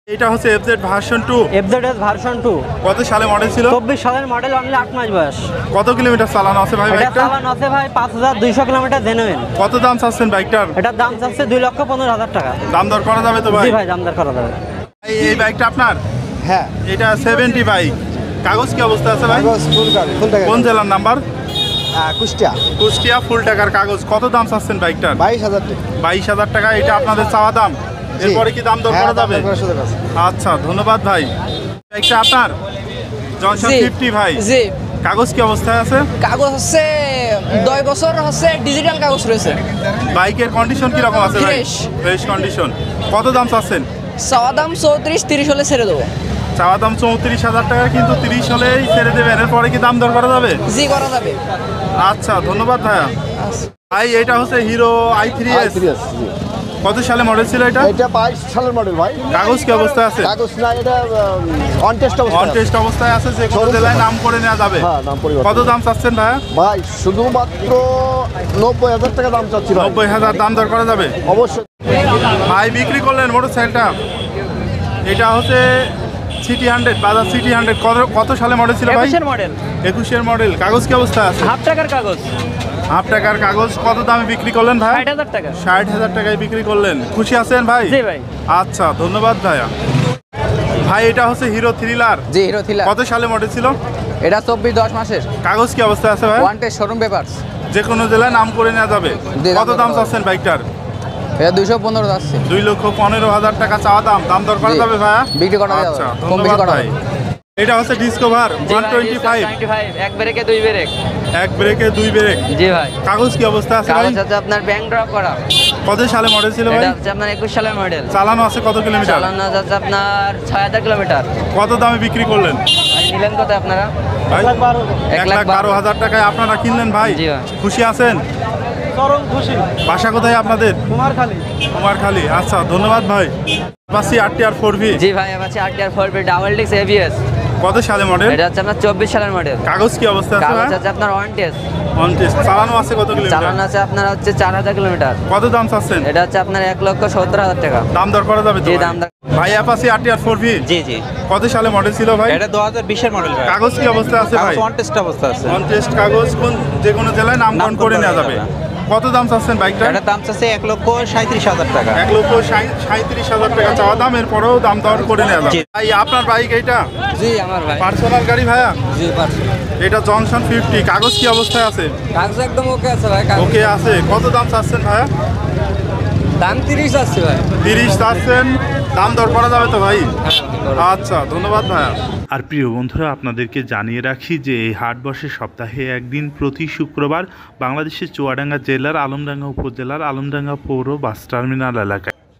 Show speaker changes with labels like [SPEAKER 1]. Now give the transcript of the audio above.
[SPEAKER 1] এটা হচ্ছে FZ version 2।
[SPEAKER 2] FZS version 2
[SPEAKER 1] কত সালে মডেল ছিল?
[SPEAKER 2] 24 সালের মডেল, অনলি 8 মাস বয়স।
[SPEAKER 1] কত কিলোমিটার চালানো আছে ভাই
[SPEAKER 2] এটা
[SPEAKER 1] বাইকটা?
[SPEAKER 2] চালানো আছে ভাই 5200 কিলোমিটার জেনুইন।
[SPEAKER 1] কত দাম চাচ্ছেন বাইকটার?
[SPEAKER 2] এটার দাম চাচ্ছে 2,15,000 টাকা।
[SPEAKER 1] দাম দর করা যাবে তো ভাই?
[SPEAKER 2] জি ভাই, দাম দর করা যাবে।
[SPEAKER 1] এই বাইকটা আপনার?
[SPEAKER 3] হ্যাঁ,
[SPEAKER 1] এটা 70 বাইক। কাগজ কি অবস্থা আছে ভাই?
[SPEAKER 3] ফুল টাকা।
[SPEAKER 1] কোন জেলার নাম্বার?
[SPEAKER 3] কুষ্টিয়া।
[SPEAKER 1] কুষ্টিয়া, ফুল টাকার কাগজ। কত দাম চাচ্ছেন বাইকটার?
[SPEAKER 3] 22,000 টাকা।
[SPEAKER 1] 22,000 টাকা। এটা আপনাদের চাওয়া দাম, এরপরে কি দাম দর করা যাবে? আচ্ছা, ধন্যবাদ ভাই। বাইকটা আপনার? জনসন 50 ভাই।
[SPEAKER 4] জি,
[SPEAKER 1] কাগজ কি অবস্থায় আছে?
[SPEAKER 4] কাগজ হচ্ছে 10 বছর হচ্ছে ডিজিটাল কাগজ রয়েছে।
[SPEAKER 1] বাইকের কন্ডিশন কি রকম আছে ভাই?
[SPEAKER 4] Fresh।
[SPEAKER 1] Fresh condition. কত দাম চাচ্ছেন?
[SPEAKER 4] চাওয়া দাম 34-30 হলে ছেড়ে দেবো।
[SPEAKER 1] চাওয়া দাম 34,000 টাকা, কিন্তু 30 হলেই ছেড়ে দেবেন, এরপরে কি দাম দর করা যাবে?
[SPEAKER 4] জি, করা যাবে।
[SPEAKER 1] আচ্ছা, ধন্যবাদ ভাইয়া।
[SPEAKER 4] আচ্ছা।
[SPEAKER 1] ভাই এটা হচ্ছে হিরো i3s। কত সালে মডেল ছিল এটা?
[SPEAKER 3] এটা 22 সালের মডেল ভাই।
[SPEAKER 1] কাগজ কি অবস্থায় আছে?
[SPEAKER 3] কাগজ না, এটা অন টেস্ট
[SPEAKER 1] অন
[SPEAKER 3] অবস্থা।
[SPEAKER 1] টেস্ট অবস্থায় আছে, যে কোনো
[SPEAKER 3] Showroom
[SPEAKER 1] জেলায়
[SPEAKER 3] পেপার।
[SPEAKER 1] নাম করে নেওয়া যাবে।
[SPEAKER 3] হ্যাঁ, নাম পরিবর্তন।
[SPEAKER 1] কত দাম চাচ্ছেন ভাইয়া?
[SPEAKER 3] ভাই শুধুমাত্র 90,000 টাকা দাম চাচ্ছি ভাই।
[SPEAKER 1] 90,000 দাম দর করা যাবে?
[SPEAKER 3] অবশ্যই।
[SPEAKER 1] ভাই বিক্রি করলেন মোটরসাইকেলটা। এটা হচ্ছে সিটি 100, বাজাজ সিটি 100। কত সালে মডেল ছিল ভাই?
[SPEAKER 2] 21 মডেল,
[SPEAKER 1] 21 মডেল। কাগজ কি অবস্থা আছে?
[SPEAKER 2] হাফ টাকার কাগজ,
[SPEAKER 1] হাফ টাকার কাগজ। কত দামে বিক্রি করলেন ভাই?
[SPEAKER 2] 60,000 টাকা।
[SPEAKER 1] 60,000 টাকায় বিক্রি করলেন। খুশি আছেন ভাই?
[SPEAKER 2] জি ভাই।
[SPEAKER 1] আচ্ছা, ধন্যবাদ ভাইয়া। ভাই এটা হচ্ছে হিরো থ্রিলার।
[SPEAKER 4] জি, হিরো থ্রিলার।
[SPEAKER 1] কত সালে মডেল ছিল?
[SPEAKER 4] এটা 24-10 মাসের।
[SPEAKER 1] কাগজ কি অবস্থা আছে ভাই?
[SPEAKER 4] One test showroom papers.
[SPEAKER 1] যে কোনো জেলায় নাম করে নেওয়া যাবে।
[SPEAKER 4] জি,
[SPEAKER 1] কত
[SPEAKER 4] নাম
[SPEAKER 1] দাম
[SPEAKER 4] করা
[SPEAKER 1] চাচ্ছেন বাইকটার?
[SPEAKER 4] এটা 215 যাচ্ছে।
[SPEAKER 1] 2,15,000 টাকা চাওয়া দাম। দাম দর করা
[SPEAKER 4] জি।
[SPEAKER 1] যাবে ভাইয়া?
[SPEAKER 4] বিক্রি করা যাবে।
[SPEAKER 1] আচ্ছা,
[SPEAKER 4] কম বেশি
[SPEAKER 1] ধন্যবাদ
[SPEAKER 4] করা
[SPEAKER 1] ভাই।
[SPEAKER 4] যাবে।
[SPEAKER 1] এটা হচ্ছে ডিসকভার 125।
[SPEAKER 2] 95, এক ব্রেকে 2 ব্রেক।
[SPEAKER 1] এক ব্রেকে 2 ব্রেক।
[SPEAKER 2] জি ভাই।
[SPEAKER 1] কাগজ কি অবস্থা আছে ভাই?
[SPEAKER 2] কাগজ আছে আপনার ব্যাংক ড্রপ করা।
[SPEAKER 1] কত সালে মডেল ছিল ভাই?
[SPEAKER 2] এটা হচ্ছে আপনার 21 সালের মডেল।
[SPEAKER 1] চালানো আছে কত কিলোমিটার?
[SPEAKER 2] চালানো যাচ্ছে আপনার 6,000 কিলোমিটার।
[SPEAKER 1] কত দামে বিক্রি করলেন
[SPEAKER 2] ভাই নিলেন কত আপনারা?
[SPEAKER 1] ভাই?
[SPEAKER 2] 1,12,000
[SPEAKER 1] 1,12,000 টাকায় আপনারা কিনলেন ভাই।
[SPEAKER 2] জি ভাই।
[SPEAKER 1] খুশি আছেন?
[SPEAKER 2] চরম খুশি।
[SPEAKER 1] বাসা কোথায় আপনাদের?
[SPEAKER 2] কুমারখালী।
[SPEAKER 1] কুমারখালী। আচ্ছা, ধন্যবাদ ভাই। পাচ্ছি RTR 4V।
[SPEAKER 2] জি ভাই, আমার আছে RTR 4V double disc ABS।
[SPEAKER 1] কত সালে মডেল?
[SPEAKER 2] এটা হচ্ছে আপনার 24 সালের মডেল।
[SPEAKER 1] কাগজ কি অবস্থা আছে
[SPEAKER 2] কাগজ
[SPEAKER 1] ভাই?
[SPEAKER 2] আছে আপনার ওয়ান টেস্ট।
[SPEAKER 1] On test. চালানো আছে কত কিলোমিটার?
[SPEAKER 2] চালানো আছে আপনার হচ্ছে 4,000 কিলোমিটার।
[SPEAKER 1] কত দাম চাচ্ছেন?
[SPEAKER 2] এটা হচ্ছে আপনার 1,70,000 টাকা।
[SPEAKER 1] দাম দর করা যাবে তো
[SPEAKER 2] জি,
[SPEAKER 1] ভাই?
[SPEAKER 2] দাম দর।
[SPEAKER 1] ভাই পাচ্ছি RTR 4V।
[SPEAKER 5] জি জি,
[SPEAKER 1] কত সালে মডেল ছিল ভাই?
[SPEAKER 5] এটা 2020 এর মডেল ভাই।
[SPEAKER 1] কাগজ কি অবস্থা আছে ভাই?
[SPEAKER 5] কাগজ ওয়ান টেস্ট অবস্থা আছে।
[SPEAKER 1] অন টেস্ট কাগজ। কোন যে কোনো জেলায় নামকরণ করে নেওয়া যাবে। কত দাম চাচ্ছেন বাইকটা?
[SPEAKER 5] এটার দাম চাচ্ছে 1,37,000 টাকা।
[SPEAKER 1] 1,37,000 টাকা চাওয়া দাম, এরপরেও দাম দর করে নেওয়া যাবে।
[SPEAKER 5] জি।
[SPEAKER 1] ভাই আপনার বাইক এইটা?
[SPEAKER 2] জি আমার ভাই।
[SPEAKER 1] পার্সোনাল গাড়ি ভাইয়া?
[SPEAKER 2] জি পারছি।
[SPEAKER 1] এটা জনসন 50। কাগজ কি অবস্থায় আছে?
[SPEAKER 2] কাগজ একদম ওকে আছে ভাই।
[SPEAKER 1] ওকে আছে। কত দাম চাচ্ছেন ভাইয়া?
[SPEAKER 2] দাম 30 আছে ভাই।
[SPEAKER 1] 30 চাচ্ছেন। দাম দর করা যাবে তো ভাই? আচ্ছা, ধন্যবাদ ভাইয়া। আর প্রিয় বন্ধুরা, আপনাদেরকে জানিয়ে রাখি যে এই হাট বসে সপ্তাহে একদিন, প্রতি শুক্রবার, বাংলাদেশের চুয়াডাঙ্গা জেলার আলমডাঙ্গা উপজেলার আলমডাঙ্গা পৌর বাস টার্মিনাল এলাকায়।